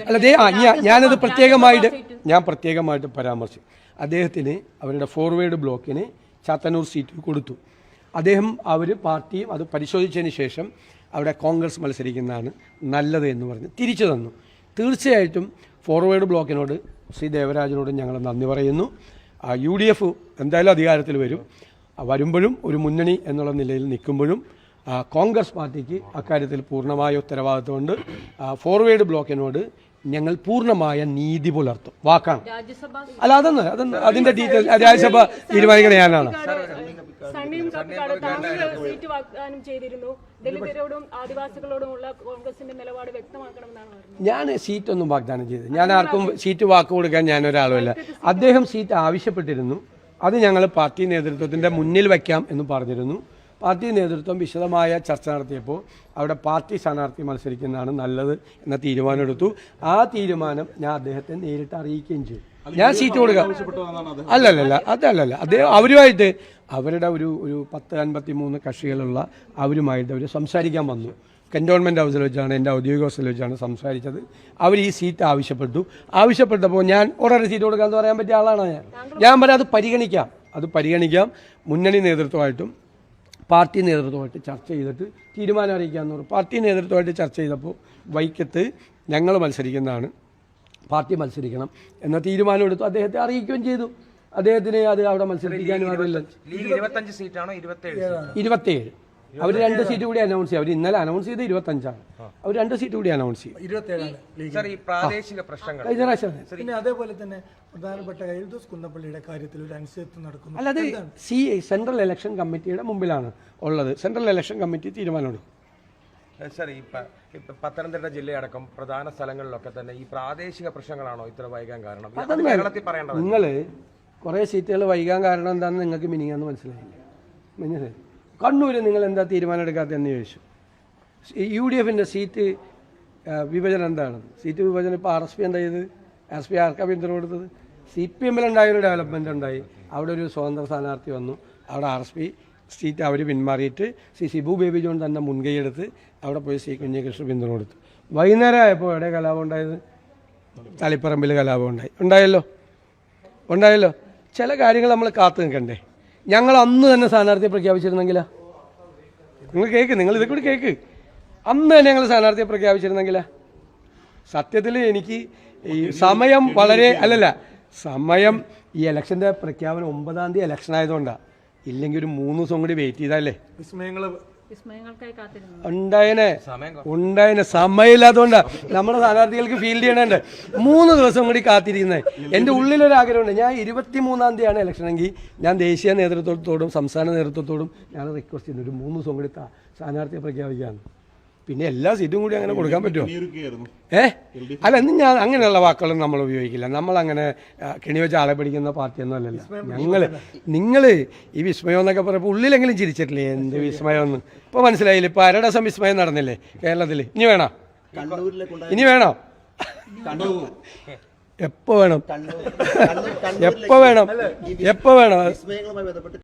അല്ല ഞാനത് പ്രത്യേകമായിട്ട് പരാമർശിച്ചു. അദ്ദേഹത്തിന് അവരുടെ ഫോർവേഡ് ബ്ലോക്കിന് ചാത്തന്നൂർ സീറ്റ് കൊടുത്തു. അവർ പാർട്ടിയും അത് പരിശോധിച്ചതിന് ശേഷം അവിടെ കോൺഗ്രസ് മത്സരിക്കുന്നതാണ് നല്ലത് എന്ന് പറഞ്ഞ് തിരിച്ചു തന്നു. തീർച്ചയായിട്ടും ഫോർവേഡ് ബ്ലോക്കിനോട് ശ്രീ ദേവരാജനോട് ഞങ്ങൾ നന്ദി പറയുന്നു. UDF എന്തായാലും അധികാരത്തിൽ വരുമ്പോഴും ഒരു മുന്നണി എന്നുള്ള നിലയിൽ നിൽക്കുമ്പോഴും കോൺഗ്രസ് പാർട്ടിക്ക് അക്കാര്യത്തിൽ പൂർണ്ണമായ ഉത്തരവാദിത്വമുണ്ട്. ഫോർവേഡ് ബ്ലോക്കിനോട് ഞങ്ങൾ പൂർണ്ണമായ നീതി പുലർത്തും. വാക്കാണ്. അല്ല അതൊന്ന് അതിന്റെ ഡീറ്റെയിൽ രാജ്യസഭ തീരുമാനിക്കുന്ന ഞാനാണ്. ഞാൻ സീറ്റൊന്നും വാഗ്ദാനം ചെയ്തു. ഞാൻ ആർക്കും സീറ്റ് വാക്ക് കൊടുക്കാൻ ഞാനൊരാളുമല്ല. അദ്ദേഹം സീറ്റ് ആവശ്യപ്പെട്ടിരുന്നു. അത് ഞങ്ങൾ പാർട്ടി നേതൃത്വത്തിന്റെ മുന്നിൽ വയ്ക്കാം എന്ന് പറഞ്ഞിരുന്നു. പാർട്ടി നേതൃത്വം വിശദമായ ചർച്ച നടത്തിയപ്പോൾ അവിടെ പാർട്ടി സ്ഥാനാർത്ഥി മത്സരിക്കുന്നതാണ് നല്ലത് എന്ന തീരുമാനമെടുത്തു. ആ തീരുമാനം ഞാൻ അദ്ദേഹത്തെ നേരിട്ട് അറിയിക്കുകയും ചെയ്തു. ഞാൻ സീറ്റ് കൊടുക്കാം. അതല്ലല്ല അദ്ദേഹം അവരുമായിട്ട് അവരുടെ ഒരു 10-53 കക്ഷികളുള്ള അവരുമായിട്ട് അവർ സംസാരിക്കാൻ വന്നു. കന്റോൺമെൻറ് ഹൗസിൽ വെച്ചാണ്, എൻ്റെ ഔദ്യോഗിക ഹൗസിൽ വെച്ചാണ് സംസാരിച്ചത്. അവർ ഈ സീറ്റ് ആവശ്യപ്പെട്ടപ്പോൾ ഞാൻ ഒരേ സീറ്റ് കൊടുക്കാമെന്ന് പറയാൻ പറ്റിയ ആളാണ് ഞാൻ പറയാം അത് പരിഗണിക്കാം. മുന്നണി നേതൃത്വമായിട്ടും പാർട്ടി നേതൃത്വമായിട്ട് ചർച്ച ചെയ്തിട്ട് തീരുമാനം അറിയിക്കാമെന്ന് പറഞ്ഞു. പാർട്ടി നേതൃത്വമായിട്ട് ചർച്ച ചെയ്തപ്പോൾ വൈക്കത്ത് ഞങ്ങൾ മത്സരിക്കുന്നതാണ്, പാർട്ടി മത്സരിക്കണം എന്ന തീരുമാനം എടുത്തു. അദ്ദേഹത്തെ അറിയിക്കുകയും ചെയ്തു. അദ്ദേഹത്തിന് അത് അവിടെ മത്സരിപ്പിക്കാനും അറിയില്ല. 25 സീറ്റാണോ 27? അവർ 2 സീറ്റ് കൂടി അനൗൺസ് ചെയ്യും. അവർ ഇന്നലെ അനൗൺസ് ചെയ്ത് 25ആണ്. അവർ 2 സീറ്റ് കൂടി അനൗൺസ് ചെയ്യും. 27 പ്രാദേശിക പ്രശ്നങ്ങൾ. പിന്നെ അതേപോലെ തന്നെ പ്രധാനപ്പെട്ട എൽദോസ് കുന്നപ്പള്ളിയുടെ കാര്യത്തിൽ ഒരു അനിശ്ചിതത്വം നടക്കുന്നു. അല്ലാതെ സെൻട്രൽ ഇലക്ഷൻ കമ്മിറ്റിയുടെ മുമ്പിലാണ് ഉള്ളത്. സെൻട്രൽ ഇലക്ഷൻ കമ്മിറ്റി തീരുമാനമെടുക്കും. ഇപ്പൊ പത്തനംതിട്ട ജില്ലയടക്കം പ്രധാന സ്ഥലങ്ങളിലൊക്കെ തന്നെ ഈ പ്രാദേശിക പ്രശ്നങ്ങളാണോ ഇത്ര വൈകാൻ കാരണം? നിങ്ങൾ കുറേ സീറ്റുകൾ വൈകാൻ കാരണം എന്താണെന്ന് നിങ്ങൾക്ക് മിനിങ്ങാന്ന് മനസ്സിലായി. കണ്ണൂര് നിങ്ങൾ എന്താ തീരുമാനം എടുക്കാത്തതെന്ന് ചോദിച്ചു. UDFന്റെ സീറ്റ് വിഭജനം എന്താണ്? സീറ്റ് വിഭജനം ഇപ്പോൾ RSP എന്താ ചെയ്ത്? RSP ആർക്കാ പിന്തുണ കൊടുത്തത്? CPM-ലുണ്ടായൊരു ഡെവലപ്മെൻറ്റ് ഉണ്ടായി. അവിടെ ഒരു സ്വതന്ത്ര സ്ഥാനാർത്ഥി വന്നു. അവിടെ RSP സീറ്റ് അവർ പിന്മാറിയിട്ട് സിബു ബേബി ജോൺ തന്നെ മുൻകൈയെടുത്ത് അവിടെ പോയി കുഞ്ഞികൃഷ്ണൻ പിന്തുണ കൊടുത്തു. വൈകുന്നേരം ആയപ്പോൾ എവിടെ കലാപം ഉണ്ടായത്? തളിപ്പറമ്പിൽ കലാപം ഉണ്ടായല്ലോ. ചില കാര്യങ്ങൾ നമ്മൾ കാത്തു നിൽക്കണ്ടേ? ഞങ്ങൾ അന്ന് തന്നെ സ്ഥാനാർത്ഥിയെ പ്രഖ്യാപിച്ചിരുന്നെങ്കിലാ? നിങ്ങൾ ഇതൊക്കെ കൂടി കേൾക്ക്. അന്ന് തന്നെ ഞങ്ങൾ സ്ഥാനാർത്ഥിയെ പ്രഖ്യാപിച്ചിരുന്നെങ്കിലാ? സത്യത്തിൽ എനിക്ക് ഈ സമയം സമയം ഈ ഇലക്ഷൻ്റെ പ്രഖ്യാപനം 9-ാം തീയതി ഇലക്ഷൻ ആയതുകൊണ്ടാണ്. ഇല്ലെങ്കിൽ ഒരു 3 ദിവസം കൂടി വെയിറ്റ് ചെയ്താലേ ഉണ്ടായനെ സമയമില്ലാത്തതുകൊണ്ടാണ് നമ്മുടെ സ്ഥാനാർത്ഥികൾക്ക് ഫീൽഡ് ചെയ്യണുണ്ട്. 3 ദിവസം കൂടി കാത്തിരിക്കുന്നത്. എൻ്റെ ഉള്ളിലൊരാഗ്രഹമുണ്ട്. ഞാൻ 23-ാം തീയതിയാണ് ഇലക്ഷനെങ്കിൽ ഞാൻ ദേശീയ നേതൃത്വത്തോടും സംസ്ഥാന നേതൃത്വത്തോടും ഞാൻ റിക്വസ്റ്റ് ചെയ്യുന്നു, ഒരു 3 ദിവസം കൂടി സ്ഥാനാർത്ഥിയെ പ്രഖ്യാപിക്കാമെന്ന്. പിന്നെ എല്ലാ സീറ്റും കൂടി അങ്ങനെ കൊടുക്കാൻ പറ്റുമോ? അല്ല, ഞാൻ അങ്ങനെയുള്ള വാക്കുകളൊന്നും നമ്മൾ ഉപയോഗിക്കില്ല. നമ്മളങ്ങനെ കെണിവെച്ച് ആളെ പിടിക്കുന്ന പാർട്ടിയൊന്നും അല്ലല്ലോ നിങ്ങൾ ഈ വിസ്മയം എന്നൊക്കെ പറയുമ്പോൾ ഉള്ളിലെങ്കിലും ചിരിച്ചിട്ടില്ലേ? എന്ത് വിസ്മയമെന്ന് ഇപ്പോൾ മനസ്സിലായില്ലേ? ഇപ്പോൾ അരടസം വിസ്മയം നടന്നില്ലേ കേരളത്തിൽ? ഇനി വേണോ? എപ്പോൾ വേണം?